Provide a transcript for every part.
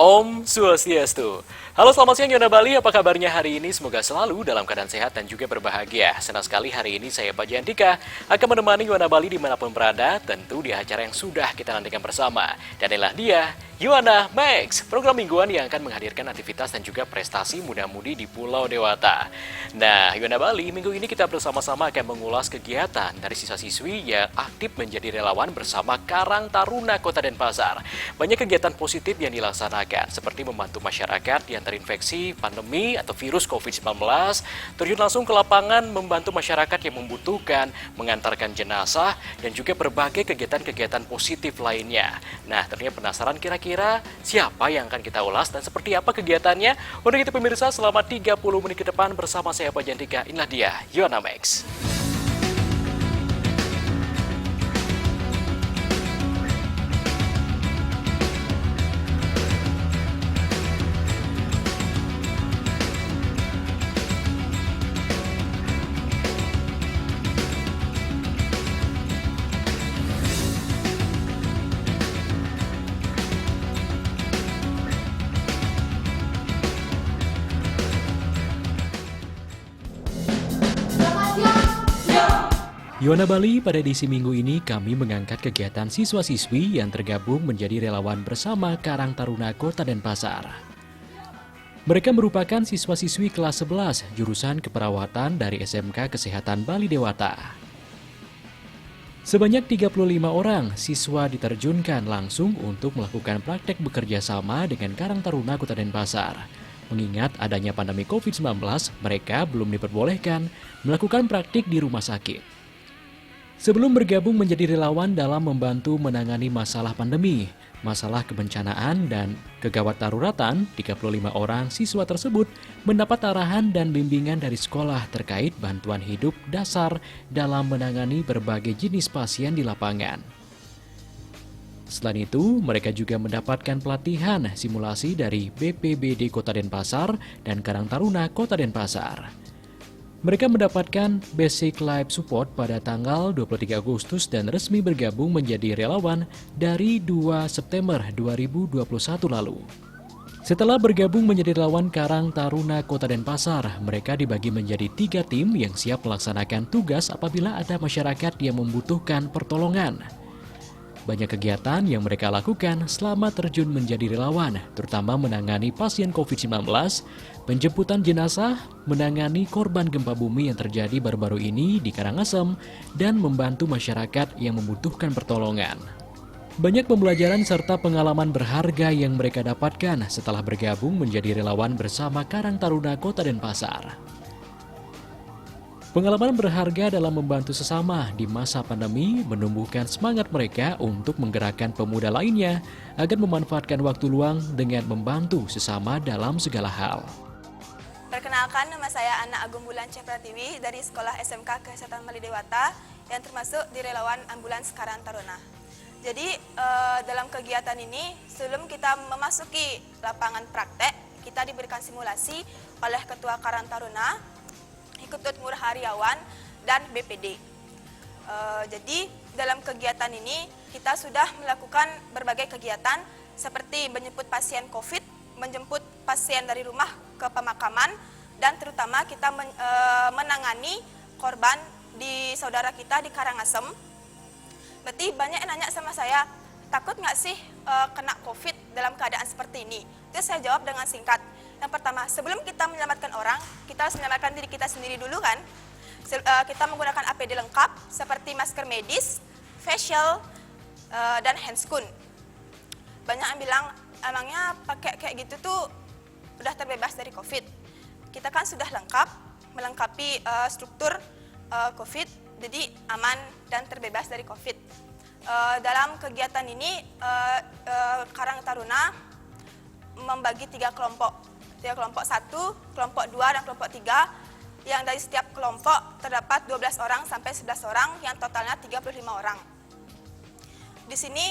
Om Swastiastu. Halo, selamat siang Yona Bali, apa kabarnya hari ini? Semoga selalu dalam keadaan sehat dan juga berbahagia. Senang sekali hari ini saya Pak Jantika akan menemani Yona Bali dimanapun berada, tentu di acara yang sudah kita nantikan bersama. Dan inilah dia, Yuana Max, program mingguan yang akan menghadirkan aktivitas dan juga prestasi muda-mudi di Pulau Dewata. Nah, Yuana Bali, minggu ini kita bersama-sama akan mengulas kegiatan dari siswa-siswi yang aktif menjadi relawan bersama Karang Taruna Kota Denpasar. Banyak kegiatan positif yang dilaksanakan, seperti membantu masyarakat yang terinfeksi pandemi atau virus COVID-19, terjun langsung ke lapangan membantu masyarakat yang membutuhkan, mengantarkan jenazah, dan juga berbagai kegiatan-kegiatan positif lainnya. Nah, tentunya penasaran kira-kira siapa yang akan kita ulas dan seperti apa kegiatannya? Untuk itu pemirsa, selama 30 menit ke depan bersama saya Pak Jantika, inilah dia, Yuana Max. Yuana Bali, pada edisi minggu ini kami mengangkat kegiatan siswa-siswi yang tergabung menjadi relawan bersama Karang Taruna Kota Denpasar. Mereka merupakan siswa-siswi kelas 11 jurusan keperawatan dari SMK Kesehatan Bali Dewata. Sebanyak 35 orang siswa diterjunkan langsung untuk melakukan praktek bekerja sama dengan Karang Taruna Kota Denpasar. Mengingat adanya pandemi COVID-19, mereka belum diperbolehkan melakukan praktik di rumah sakit. Sebelum bergabung menjadi relawan dalam membantu menangani masalah pandemi, masalah kebencanaan, dan kegawat daruratan, 35 orang siswa tersebut mendapat arahan dan bimbingan dari sekolah terkait bantuan hidup dasar dalam menangani berbagai jenis pasien di lapangan. Selain itu, mereka juga mendapatkan pelatihan simulasi dari BPBD Kota Denpasar dan Karang Taruna Kota Denpasar. Mereka mendapatkan basic life support pada tanggal 23 Agustus dan resmi bergabung menjadi relawan dari 2 September 2021 lalu. Setelah bergabung menjadi relawan Karang Taruna Kota Denpasar, mereka dibagi menjadi 3 tim yang siap melaksanakan tugas apabila ada masyarakat yang membutuhkan pertolongan. Banyak kegiatan yang mereka lakukan selama terjun menjadi relawan, terutama menangani pasien COVID-19, penjemputan jenazah, menangani korban gempa bumi yang terjadi baru-baru ini di Karangasem, dan membantu masyarakat yang membutuhkan pertolongan. Banyak pembelajaran serta pengalaman berharga yang mereka dapatkan setelah bergabung menjadi relawan bersama Karang Taruna Kota Denpasar. Pengalaman berharga dalam membantu sesama di masa pandemi menumbuhkan semangat mereka untuk menggerakkan pemuda lainnya agar memanfaatkan waktu luang dengan membantu sesama dalam segala hal. Perkenalkan, nama saya Ana Agung Bulan Pratiwi dari Sekolah SMK Kesehatan Bali Dewata yang termasuk di relawan ambulans Karang Taruna. Jadi dalam kegiatan ini sebelum kita memasuki lapangan praktek, kita diberikan simulasi oleh Ketua Karang Taruna, Ikutut Murah Hariawan, dan BPD. Jadi dalam kegiatan ini kita sudah melakukan berbagai kegiatan seperti menjemput pasien COVID, menjemput pasien dari rumah ke pemakaman, dan terutama kita menangani korban di saudara kita di Karangasem. Berarti banyak yang nanya sama saya, takut nggak sih kena COVID dalam keadaan seperti ini? Itu saya jawab dengan singkat. Yang pertama, sebelum kita menyelamatkan orang, kita harus menyelamatkan diri kita sendiri dulu kan. Kita menggunakan APD lengkap seperti masker medis, facial, dan handscoon. Banyak yang bilang, emangnya pakai kayak gitu tuh udah terbebas dari COVID. Kita kan sudah lengkap, melengkapi struktur COVID, jadi aman dan terbebas dari COVID. Dalam kegiatan ini, Karang Taruna membagi 3 kelompok. Tiga kelompok 1, kelompok 2, dan kelompok 3, yang dari setiap kelompok terdapat 12 orang sampai 11 orang, yang totalnya 35 orang. Di sini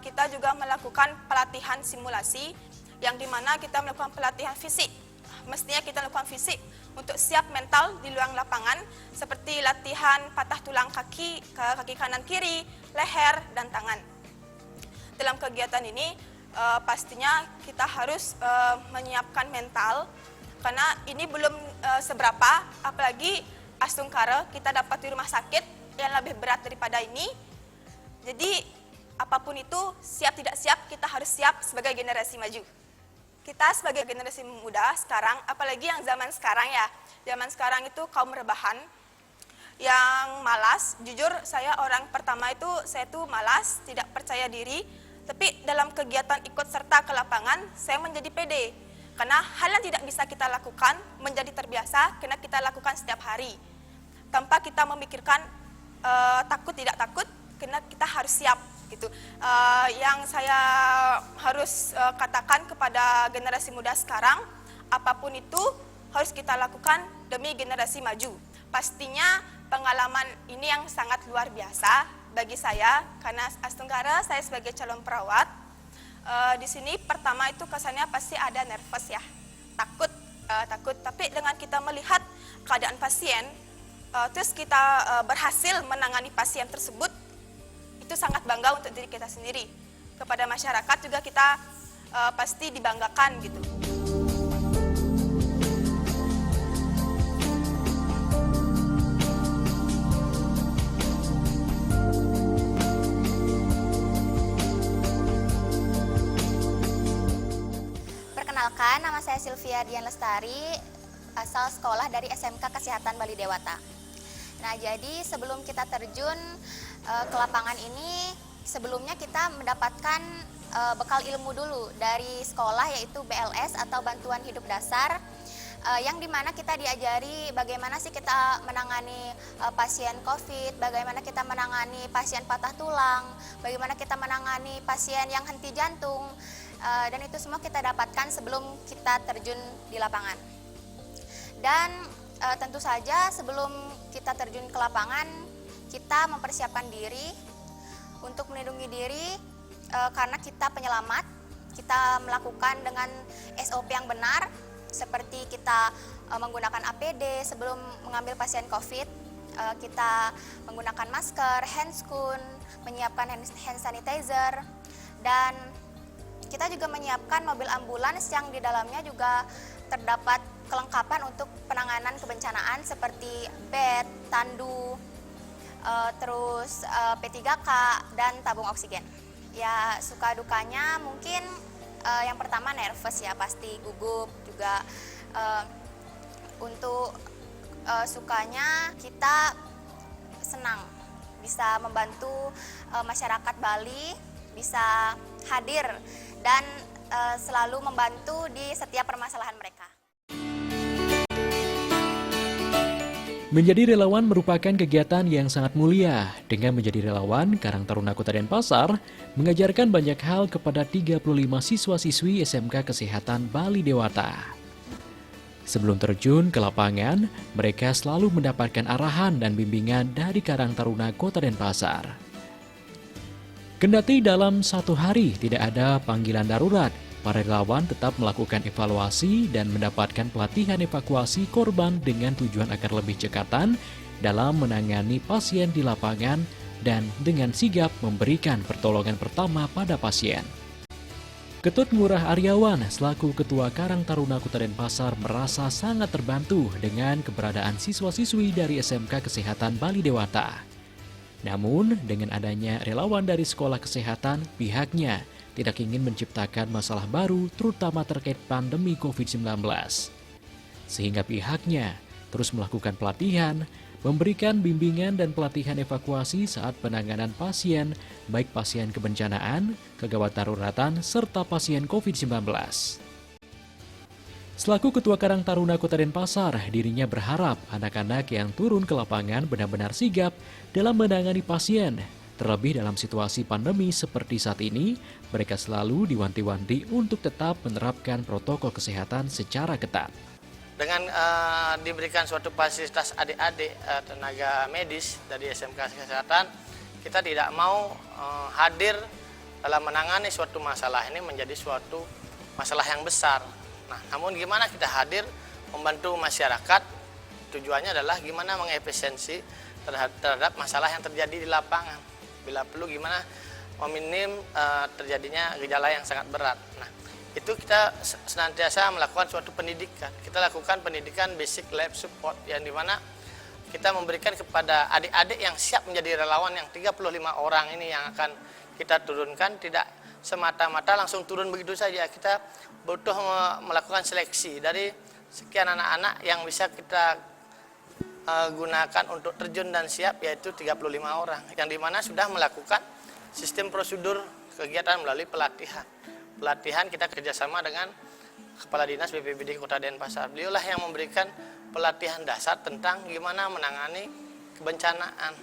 kita juga melakukan pelatihan simulasi, yang dimana kita melakukan pelatihan fisik. Mestinya kita lakukan fisik untuk siap mental di luar lapangan, seperti latihan patah tulang kaki kanan kiri, leher, dan tangan. Dalam kegiatan ini, pastinya kita harus menyiapkan mental karena ini belum seberapa, apalagi Astungkara kita dapat di rumah sakit yang lebih berat daripada ini. Jadi apapun itu, siap tidak siap, kita harus siap sebagai generasi maju. Kita sebagai generasi muda sekarang, apalagi yang zaman sekarang ya, zaman sekarang itu kaum rebahan yang malas. Jujur saya orang pertama itu, saya tuh malas, tidak percaya diri. Tapi dalam kegiatan ikut serta ke lapangan, saya menjadi pede. Karena hal yang tidak bisa kita lakukan menjadi terbiasa karena kita lakukan setiap hari. Tanpa kita memikirkan takut tidak takut, karena kita harus siap gitu. Yang saya harus katakan kepada generasi muda sekarang, apapun itu harus kita lakukan demi generasi maju. Pastinya pengalaman ini yang sangat luar biasa bagi saya, karena Astungkara saya sebagai calon perawat. Di sini pertama itu kesannya pasti ada nervous ya, takut. Tapi dengan kita melihat keadaan pasien, terus kita berhasil menangani pasien tersebut, itu sangat bangga untuk diri kita sendiri. Kepada masyarakat juga kita pasti dibanggakan gitu. Perkenalkan, nama saya Sylvia Dian Lestari, asal sekolah dari SMK Kesehatan Bali Dewata. Nah, jadi sebelum kita terjun ke lapangan ini, sebelumnya kita mendapatkan bekal ilmu dulu dari sekolah, yaitu BLS atau Bantuan Hidup Dasar, yang dimana kita diajari bagaimana sih kita menangani pasien COVID, bagaimana kita menangani pasien patah tulang, bagaimana kita menangani pasien yang henti jantung, dan itu semua kita dapatkan sebelum kita terjun di lapangan. Dan tentu saja sebelum kita terjun ke lapangan, kita mempersiapkan diri untuk melindungi diri karena kita penyelamat. Kita melakukan dengan SOP yang benar, seperti kita menggunakan APD sebelum mengambil pasien COVID, kita menggunakan masker, handscoon, menyiapkan hand sanitizer, dan kita juga menyiapkan mobil ambulans yang di dalamnya juga terdapat kelengkapan untuk penanganan kebencanaan seperti bed, tandu, terus P3K, dan tabung oksigen. Ya, suka dukanya mungkin yang pertama nervous ya, pasti gugup juga. Untuk sukanya kita senang bisa membantu masyarakat Bali, bisa hadir dan selalu membantu di setiap permasalahan mereka. Menjadi relawan merupakan kegiatan yang sangat mulia. Dengan menjadi relawan, Karang Taruna Kota Denpasar mengajarkan banyak hal kepada 35 siswa-siswi SMK Kesehatan Bali Dewata. Sebelum terjun ke lapangan, mereka selalu mendapatkan arahan dan bimbingan dari Karang Taruna Kota Denpasar. Kendati dalam satu hari tidak ada panggilan darurat, para relawan tetap melakukan evaluasi dan mendapatkan pelatihan evakuasi korban dengan tujuan agar lebih cekatan dalam menangani pasien di lapangan dan dengan sigap memberikan pertolongan pertama pada pasien. Ketut Ngurah Aryawan selaku Ketua Karang Taruna Kota Denpasar merasa sangat terbantu dengan keberadaan siswa-siswi dari SMK Kesehatan Bali Dewata. Namun, dengan adanya relawan dari sekolah kesehatan, pihaknya tidak ingin menciptakan masalah baru terutama terkait pandemi COVID-19. Sehingga pihaknya terus melakukan pelatihan, memberikan bimbingan dan pelatihan evakuasi saat penanganan pasien, baik pasien kebencanaan, kegawat daruratan, serta pasien COVID-19. Selaku Ketua Karang Taruna Kota Denpasar, dirinya berharap anak-anak yang turun ke lapangan benar-benar sigap dalam menangani pasien. Terlebih dalam situasi pandemi seperti saat ini, mereka selalu diwanti-wanti untuk tetap menerapkan protokol kesehatan secara ketat. Dengan diberikan suatu fasilitas adik-adik tenaga medis dari SMK Kesehatan, kita tidak mau hadir dalam menangani suatu masalah ini menjadi suatu masalah yang besar. Nah, namun gimana kita hadir membantu masyarakat, tujuannya adalah gimana mengefisiensi terhadap masalah yang terjadi di lapangan. Bila perlu gimana meminim terjadinya gejala yang sangat berat. Nah, itu kita senantiasa melakukan suatu pendidikan. Kita lakukan pendidikan basic life support yang dimana kita memberikan kepada adik-adik yang siap menjadi relawan yang 35 orang ini yang akan kita turunkan, tidak semata-mata langsung turun begitu saja. Kita butuh melakukan seleksi dari sekian anak-anak yang bisa kita gunakan untuk terjun dan siap, yaitu 35 orang yang dimana sudah melakukan sistem prosedur kegiatan melalui pelatihan. Pelatihan kita kerjasama dengan Kepala Dinas BPBD Kota Denpasar. Beliaulah yang memberikan pelatihan dasar tentang gimana menangani kebencanaan.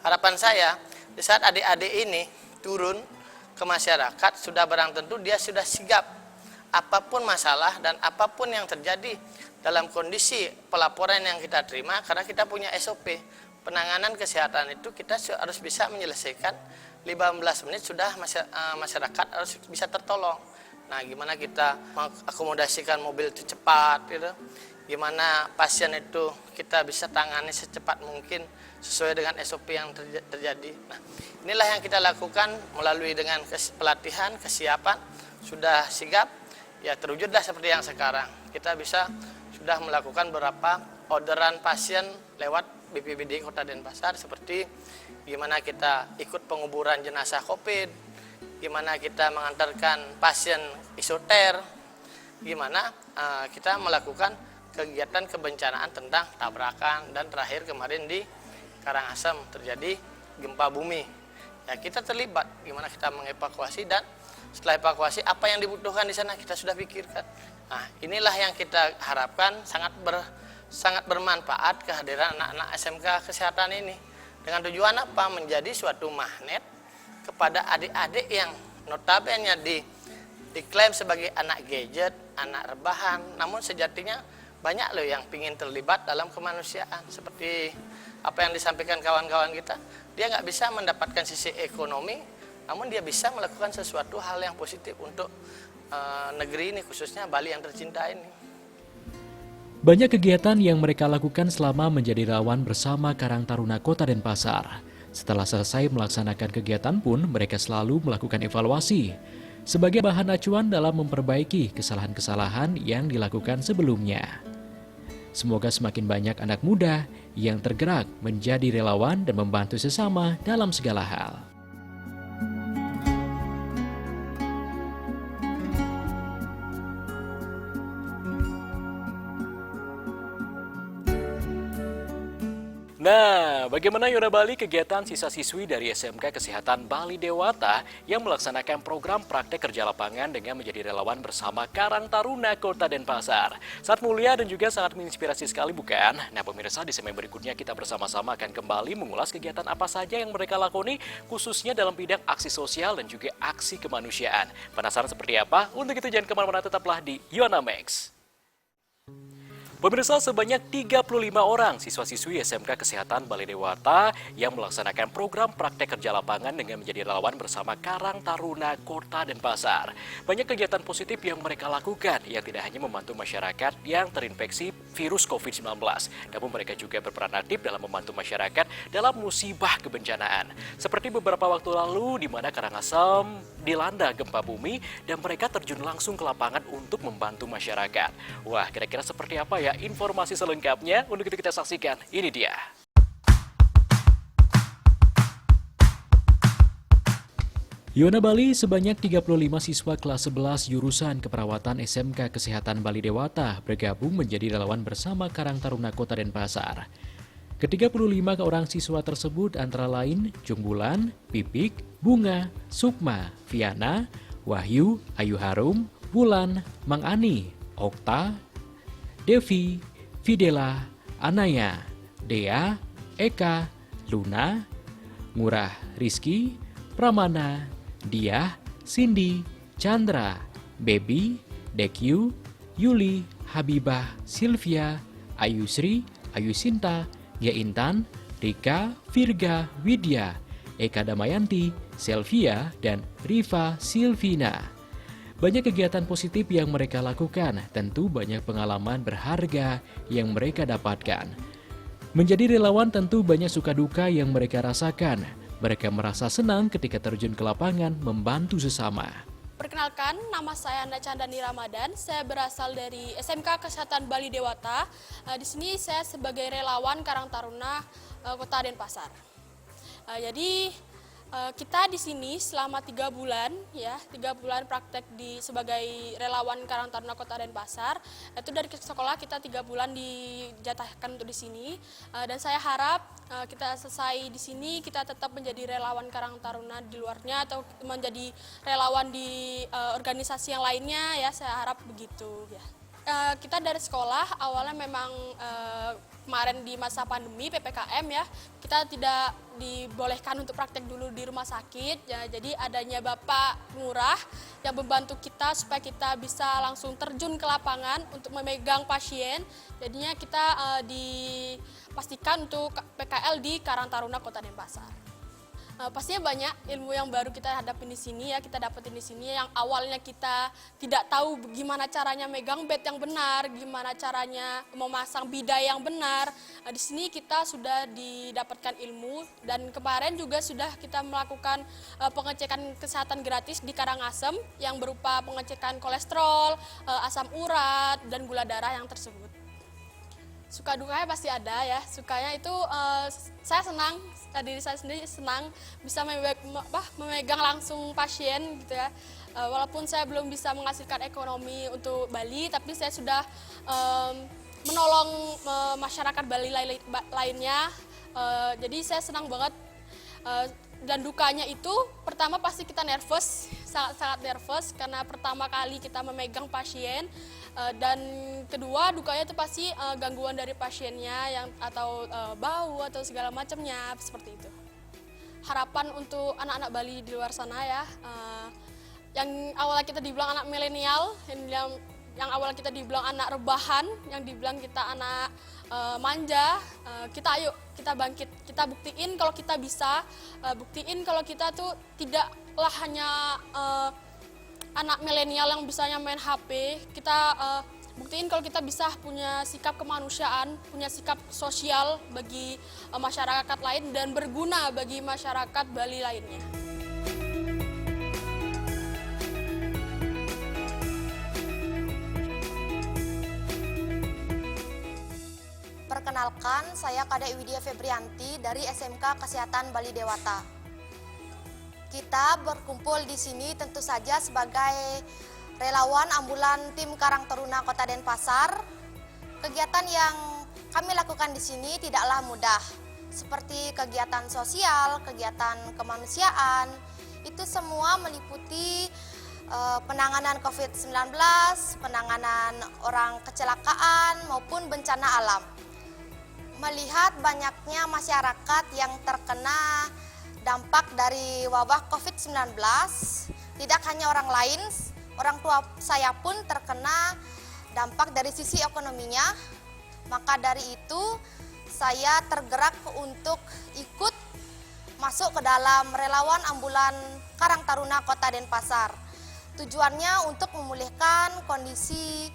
Harapan saya di saat adik-adik ini turun ke masyarakat, sudah barang tentu dia sudah sigap apapun masalah dan apapun yang terjadi dalam kondisi pelaporan yang kita terima, karena kita punya SOP. Penanganan kesehatan itu kita harus bisa menyelesaikan 15 menit sudah masyarakat harus bisa tertolong. Nah, gimana kita mengakomodasikan mobil itu cepat gitu. Gimana pasien itu kita bisa tangani secepat mungkin sesuai dengan SOP yang terjadi. Nah, inilah yang kita lakukan melalui dengan pelatihan, kesiapan, sudah sigap, ya terwujudlah seperti yang sekarang. Kita bisa sudah melakukan beberapa orderan pasien lewat BPBD Kota Denpasar, seperti gimana kita ikut penguburan jenazah COVID, gimana kita mengantarkan pasien isoter, gimana kita melakukan kegiatan kebencanaan tentang tabrakan, dan terakhir kemarin di Karangasem terjadi gempa bumi. Ya, kita terlibat gimana kita mengevakuasi, dan setelah evakuasi apa yang dibutuhkan di sana kita sudah pikirkan. Nah, inilah yang kita harapkan sangat bermanfaat kehadiran anak-anak SMK Kesehatan ini. Dengan tujuan apa? Menjadi suatu magnet kepada adik-adik yang notabene diklaim sebagai anak gadget, anak rebahan, namun sejatinya banyak loh yang ingin terlibat dalam kemanusiaan. Seperti apa yang disampaikan kawan-kawan kita, dia nggak bisa mendapatkan sisi ekonomi, namun dia bisa melakukan sesuatu hal yang positif untuk negeri ini, khususnya Bali yang tercinta ini. Banyak kegiatan yang mereka lakukan selama menjadi relawan bersama Karang Taruna Kota Denpasar. Setelah selesai melaksanakan kegiatan pun, mereka selalu melakukan evaluasi sebagai bahan acuan dalam memperbaiki kesalahan-kesalahan yang dilakukan sebelumnya. Semoga semakin banyak anak muda yang tergerak menjadi relawan dan membantu sesama dalam segala hal. Nah, bagaimana Yona Bali kegiatan siswa-siswi dari SMK Kesehatan Bali Dewata yang melaksanakan program praktek kerja lapangan dengan menjadi relawan bersama Karang Taruna Kota Denpasar? Sangat mulia dan juga sangat menginspirasi sekali, bukan? Nah, pemirsa, di segmen berikutnya kita bersama-sama akan kembali mengulas kegiatan apa saja yang mereka lakoni, khususnya dalam bidang aksi sosial dan juga aksi kemanusiaan. Penasaran seperti apa? Untuk itu jangan kemana-mana, tetaplah di Yona Max. Pemirsa, sebanyak 35 orang siswa-siswi SMK Kesehatan Bali Dewata yang melaksanakan program praktek kerja lapangan dengan menjadi relawan bersama Karang Taruna Kota Denpasar. Banyak kegiatan positif yang mereka lakukan yang tidak hanya membantu masyarakat yang terinfeksi virus COVID-19, namun mereka juga berperan aktif dalam membantu masyarakat dalam musibah kebencanaan. Seperti beberapa waktu lalu di mana Karangasem dilanda gempa bumi dan mereka terjun langsung ke lapangan untuk membantu masyarakat. Wah, kira-kira seperti apa ya informasi selengkapnya? Untuk itu kita saksikan, ini dia. Yona Bali, sebanyak 35 siswa kelas 11 jurusan keperawatan SMK Kesehatan Bali Dewata bergabung menjadi relawan bersama Karang Taruna Kota Denpasar. Ke-35 orang siswa tersebut antara lain Jung Bulan, Pipik, Bunga, Sukma, Viana, Wahyu, Ayu Harum, Bulan, Mang Ani, Okta, Devi, Fidela, Anaya, Dea, Eka, Luna, Ngurah Rizky, Pramana, Diah, Cindy, Chandra, Baby, Dekyu, Yuli, Habibah, Sylvia, Ayu Sri, Ayu Sinta, Gia Intan, Rika, Virga, Widya, Eka Damayanti, Selvia, dan Riva Silvina. Banyak kegiatan positif yang mereka lakukan, tentu banyak pengalaman berharga yang mereka dapatkan. Menjadi relawan tentu banyak suka duka yang mereka rasakan. Mereka merasa senang ketika terjun ke lapangan membantu sesama. Perkenalkan, nama saya Anda Chandani Ramadan. Saya berasal dari SMK Kesehatan Bali Dewata. Di sini saya sebagai relawan Karang Taruna Kota Denpasar. Jadi kita di sini selama 3 bulan, ya 3 bulan praktek sebagai relawan Karang Taruna Kota Denpasar. Itu dari sekolah kita 3 bulan dijatahkan untuk di sini. Dan saya harap kita selesai di sini, kita tetap menjadi relawan Karang Taruna di luarnya atau menjadi relawan di organisasi yang lainnya, ya saya harap begitu. Ya. Kita dari sekolah awalnya memang kemarin di masa pandemi PPKM ya, kita tidak dibolehkan untuk praktek dulu di rumah sakit ya, jadi adanya Bapak Lurah yang membantu kita supaya kita bisa langsung terjun ke lapangan untuk memegang pasien. Jadinya kita dipastikan untuk PKL di Karang Taruna Kota Denpasar. Pastinya banyak ilmu yang baru kita hadapin di sini ya, kita dapetin di sini yang awalnya kita tidak tahu gimana caranya megang bed yang benar, gimana caranya memasang bidai yang benar. Di sini kita sudah didapatkan ilmu dan kemarin juga sudah kita melakukan pengecekan kesehatan gratis di Karangasem yang berupa pengecekan kolesterol, asam urat dan gula darah yang tersebut. Suka dukanya pasti ada ya. Sukanya itu saya senang, diri saya sendiri senang bisa memegang langsung pasien gitu ya. Walaupun saya belum bisa menghasilkan ekonomi untuk Bali, tapi saya sudah menolong masyarakat Bali lainnya. Jadi saya senang banget. Dan dukanya itu pertama pasti kita nervous, sangat nervous karena pertama kali kita memegang pasien, dan kedua dukanya itu pasti gangguan dari pasiennya atau bau atau segala macamnya seperti itu. Harapan untuk anak-anak Bali di luar sana ya, yang awalnya kita dibilang anak milenial, yang awalnya kita dibilang anak rebahan, yang dibilang kita anak manja, kita bangkit, kita buktiin kalau kita bisa, buktiin kalau kita tuh tidaklah hanya anak milenial yang bisanya main HP, kita buktiin kalau kita bisa punya sikap kemanusiaan, punya sikap sosial bagi masyarakat lain dan berguna bagi masyarakat Bali lainnya. Perkenalkan, saya Kadek Widya Febrianti dari SMK Kesehatan Bali Dewata. Kita berkumpul di sini tentu saja sebagai relawan ambulan tim Karang Taruna Kota Denpasar. Kegiatan yang kami lakukan di sini tidaklah mudah, seperti kegiatan sosial, kegiatan kemanusiaan. Itu semua meliputi penanganan COVID-19, penanganan orang kecelakaan maupun bencana alam. Melihat banyaknya masyarakat yang terkena dampak dari wabah COVID-19, tidak hanya orang lain, orang tua saya pun terkena dampak dari sisi ekonominya. Maka dari itu saya tergerak untuk ikut masuk ke dalam relawan ambulan Karang Taruna Kota Denpasar. Tujuannya untuk memulihkan kondisi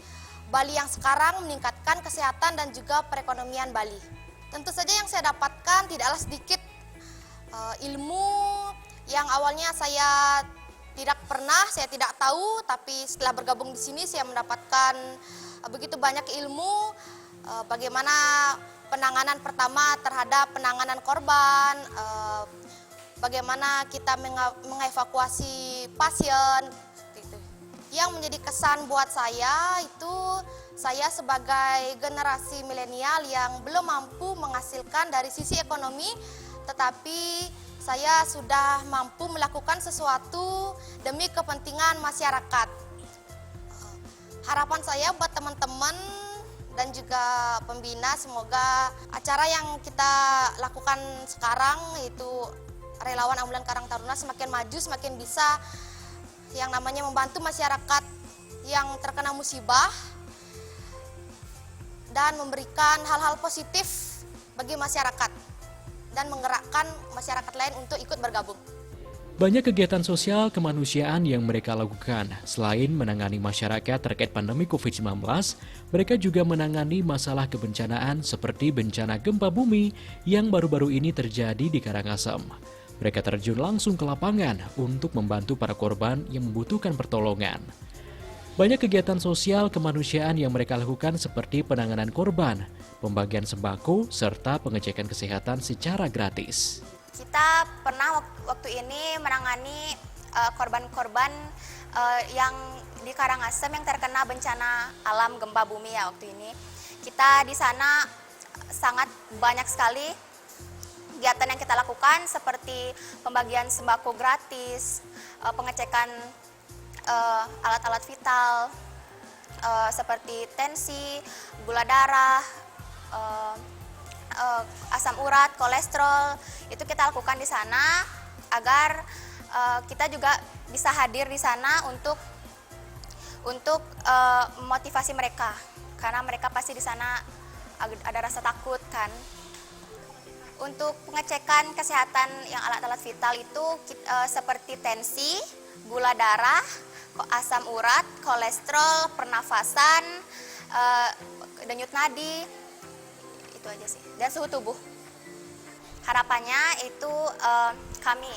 Bali yang sekarang, meningkatkan kesehatan dan juga perekonomian Bali. Tentu saja yang saya dapatkan tidaklah sedikit ilmu yang awalnya saya saya tidak tahu, tapi setelah bergabung di sini saya mendapatkan begitu banyak ilmu bagaimana penanganan pertama terhadap penanganan korban, bagaimana kita mengevakuasi pasien. Yang menjadi kesan buat saya itu, saya sebagai generasi milenial yang belum mampu menghasilkan dari sisi ekonomi, tetapi saya sudah mampu melakukan sesuatu demi kepentingan masyarakat. Harapan saya buat teman-teman dan juga pembina, semoga acara yang kita lakukan sekarang, yaitu relawan ambulan Karang Taruna, semakin maju, semakin bisa yang namanya membantu masyarakat yang terkena musibah dan memberikan hal-hal positif bagi masyarakat dan menggerakkan masyarakat lain untuk ikut bergabung. Banyak kegiatan sosial kemanusiaan yang mereka lakukan. Selain menangani masyarakat terkait pandemi COVID-19, mereka juga menangani masalah kebencanaan seperti bencana gempa bumi yang baru-baru ini terjadi di Karangasem. Mereka terjun langsung ke lapangan untuk membantu para korban yang membutuhkan pertolongan. Banyak kegiatan sosial kemanusiaan yang mereka lakukan seperti penanganan korban, pembagian sembako, serta pengecekan kesehatan secara gratis. Kita pernah waktu ini menangani korban-korban yang di Karangasem yang terkena bencana alam gempa bumi ya waktu ini. Kita di sana sangat banyak sekali kegiatan yang kita lakukan seperti pembagian sembako gratis, pengecekan alat-alat vital seperti tensi, gula darah, asam urat, kolesterol, itu kita lakukan di sana agar kita juga bisa hadir di sana untuk memotivasi mereka, karena mereka pasti di sana ada rasa takut kan. Untuk pengecekan kesehatan yang alat-alat vital itu seperti tensi, gula darah, asam urat, kolesterol, pernafasan, denyut nadi, itu aja sih, dan suhu tubuh. Harapannya itu kami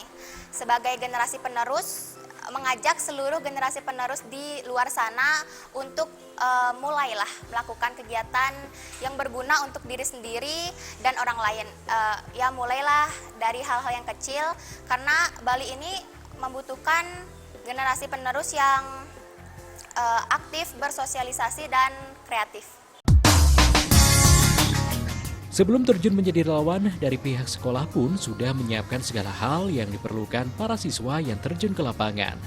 sebagai generasi penerus mengajak seluruh generasi penerus di luar sana untuk mulailah melakukan kegiatan yang berguna untuk diri sendiri dan orang lain. Ya mulailah dari hal-hal yang kecil, karena Bali ini membutuhkan generasi penerus yang aktif, bersosialisasi, dan kreatif. Sebelum terjun menjadi relawan, dari pihak sekolah pun sudah menyiapkan segala hal yang diperlukan para siswa yang terjun ke lapangan.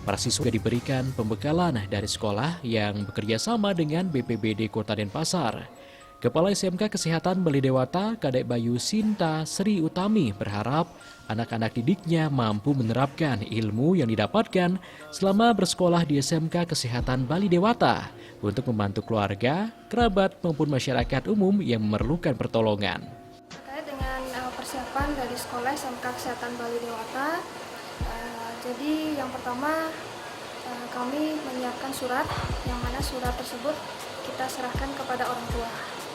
Para siswa diberikan pembekalan dari sekolah yang bekerja sama dengan BPBD Kota Denpasar. Kepala SMK Kesehatan Bali Dewata, Kadek Bayu Sinta Sri Utami berharap anak-anak didiknya mampu menerapkan ilmu yang didapatkan selama bersekolah di SMK Kesehatan Bali Dewata untuk membantu keluarga, kerabat maupun masyarakat umum yang memerlukan pertolongan. Terkait dengan persiapan dari sekolah SMK Kesehatan Bali Dewata, jadi yang pertama kami menyiapkan surat, yang mana surat tersebut kita serahkan kepada orang tua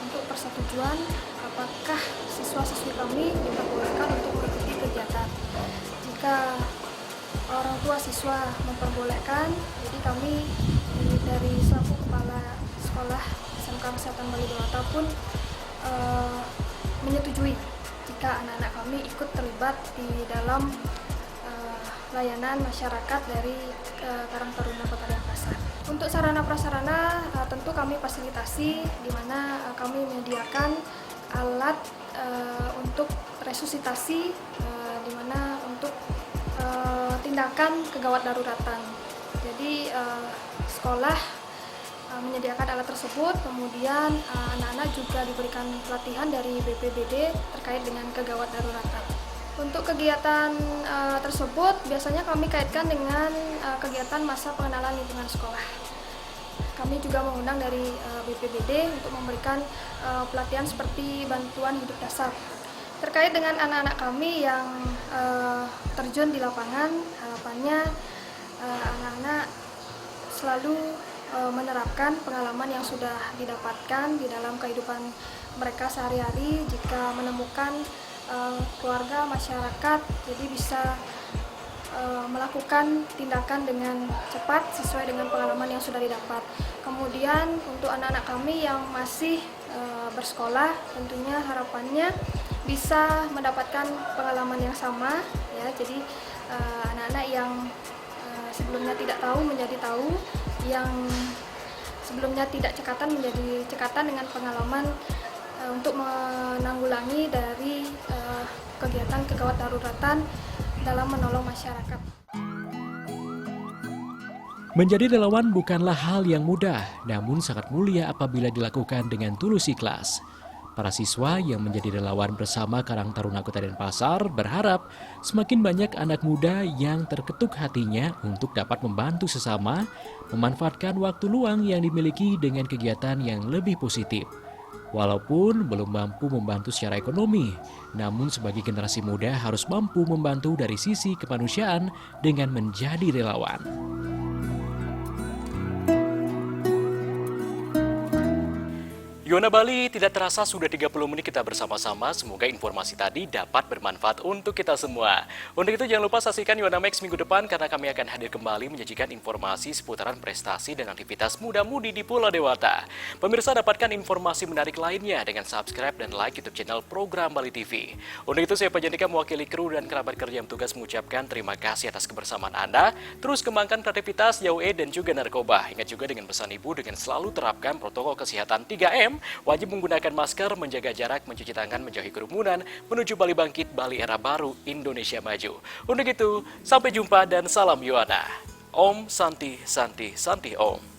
untuk persetujuan apakah siswa-siswi kami diperbolehkan untuk mengikuti kegiatan. Jika orang tua siswa memperbolehkan, jadi kami dari selaku kepala sekolah SMK Kesehatan Bali Dewata pun menyetujui jika anak-anak kami ikut terlibat di dalam layanan masyarakat dari Karang Taruna Kota Denpasar. Untuk sarana prasarana tentu kami fasilitasi, di mana kami menyediakan alat untuk resusitasi, di mana untuk tindakan kegawat daruratan. Jadi sekolah menyediakan alat tersebut, kemudian anak-anak juga diberikan pelatihan dari BPBD terkait dengan kegawat daruratan. Untuk kegiatan tersebut biasanya kami kaitkan dengan kegiatan masa pengenalan lingkungan sekolah. Kami juga mengundang dari BPBD untuk memberikan pelatihan seperti bantuan hidup dasar. Terkait dengan anak-anak kami yang terjun di lapangan, harapannya anak-anak selalu menerapkan pengalaman yang sudah didapatkan di dalam kehidupan mereka sehari-hari. Jika menemukan keluarga, masyarakat, jadi bisa melakukan tindakan dengan cepat sesuai dengan pengalaman yang sudah didapat. Kemudian untuk anak-anak kami yang masih bersekolah, tentunya harapannya bisa mendapatkan pengalaman yang sama, ya. Jadi anak-anak yang sebelumnya tidak tahu menjadi tahu, yang sebelumnya tidak cekatan menjadi cekatan dengan pengalaman untuk menanggulangi dari kegiatan kegawat daruratan dalam menolong masyarakat. Menjadi relawan bukanlah hal yang mudah, namun sangat mulia apabila dilakukan dengan tulus ikhlas. Para siswa yang menjadi relawan bersama Karang Taruna Kota Denpasar berharap semakin banyak anak muda yang terketuk hatinya untuk dapat membantu sesama, memanfaatkan waktu luang yang dimiliki dengan kegiatan yang lebih positif. Walaupun belum mampu membantu secara ekonomi, namun sebagai generasi muda harus mampu membantu dari sisi kemanusiaan dengan menjadi relawan. Yuana Bali, tidak terasa sudah 30 menit kita bersama-sama. Semoga informasi tadi dapat bermanfaat untuk kita semua. Untuk itu jangan lupa saksikan Yuana Max minggu depan karena kami akan hadir kembali menyajikan informasi seputaran prestasi dan aktivitas muda-mudi di Pulau Dewata. Pemirsa dapatkan informasi menarik lainnya dengan subscribe dan like YouTube channel Program Bali TV. Untuk itu saya Panjandika mewakili kru dan kerabat kerja yang tugas mengucapkan terima kasih atas kebersamaan Anda. Terus kembangkan kreativitas, jauhi dan juga narkoba. Ingat juga dengan pesan ibu dengan selalu terapkan protokol kesehatan 3M, wajib menggunakan masker, menjaga jarak, mencuci tangan, menjauhi kerumunan, menuju Bali Bangkit, Bali Era Baru, Indonesia Maju. Untuk itu, sampai jumpa dan salam Yuana. Om Santi Santi Santi Om.